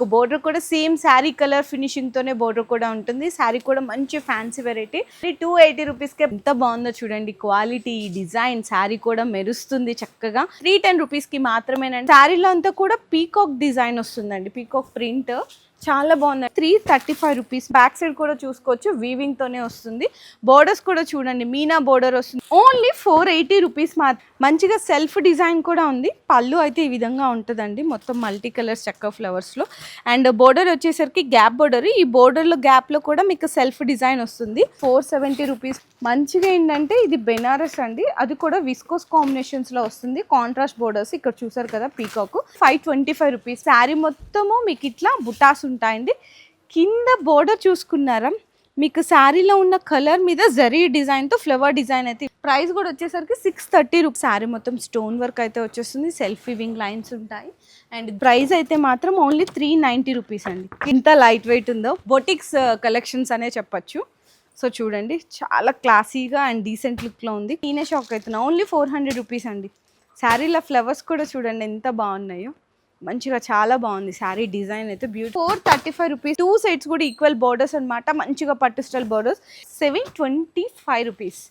Border కూడా same sari colour finishing తోనే border కూడా ఉంటుంది. శారీ కూడా మంచి ఫ్యాన్సీ వెరైటీ. 280 రూపీస్ కి ఎంత బాగుందో చూడండి. క్వాలిటీ, డిజైన్, శారీ కూడా మెరుస్తుంది చక్కగా. 310 రూపీస్ కి మాత్రమేనండి. శారీలో అంతా కూడా పీకాక్ డిజైన్ వస్తుందండి, పీకాక్ ప్రింట్ చాలా బాగుంది. 335 రూపీస్. బ్యాక్ సైడ్ కూడా చూసుకోవచ్చు, వీవింగ్ తోనే వస్తుంది. బోర్డర్స్ కూడా చూడండి, మీనా బోర్డర్ వస్తుంది. ఓన్లీ 480 రూపీస్ మంచిగా సెల్ఫ్ డిజైన్ కూడా ఉంది. పళ్ళు అయితే ఈ విధంగా ఉంటుందండి, మొత్తం మల్టీ కలర్స్ చెక్క ఫ్లవర్స్ లో. అండ్ బోర్డర్ వచ్చేసరికి గ్యాప్ బోర్డర్. ఈ బోర్డర్ లో గ్యాప్ లో కూడా మీకు సెల్ఫ్ డిజైన్ వస్తుంది. 470 రూపీస్. మంచిగా ఏంటంటే ఇది బెనారస్ అండి, అది కూడా విస్కోస్ కాంబినేషన్స్ లో వస్తుంది. కాంట్రాస్ట్ బోర్డర్స్ ఇక్కడ చూసారు కదా, పీకాక్. 525 రూపీస్. శారీ మొత్తము మీకు ఇట్లా బుటాస్ ఉంటాయండి. కింద బోర్డర్ చూసుకున్నారా, మీకు శారీలో ఉన్న కలర్ మీద జరీ డిజైన్ తో ఫ్లవర్ డిజైన్ అయితే. ప్రైస్ కూడా వచ్చేసరికి 630 రూపీస్. శారీ మొత్తం స్టోన్ వర్క్ అయితే వచ్చేస్తుంది, సెల్ఫ్ వివింగ్ లైన్స్ ఉంటాయి. అండ్ ప్రైస్ అయితే మాత్రం ఓన్లీ 390 రూపీస్ అండి. ఇంత లైట్ వెయిట్ ఉందో బొటిక్స్ కలెక్షన్స్ అనే చెప్పచ్చు. సో చూడండి, చాలా క్లాసీగా అండ్ డీసెంట్ లుక్లో ఉంది. నేనే షాక్ అవుతున్నా. ఓన్లీ 400 రూపీస్ అండి. శారీలో ఫ్లవర్స్ కూడా చూడండి ఎంత బాగున్నాయో, మంచిగా చాలా బాగుంది. శారీ డిజైన్ అయితే బ్యూటిఫుల్. 435 రూపీస్. 2 సైడ్స్ కూడా ఈక్వల్ బోర్డర్స్ అనమాట, మంచిగా పట్టు స్టైల్ బోర్డర్స్. 725 రూపీస్.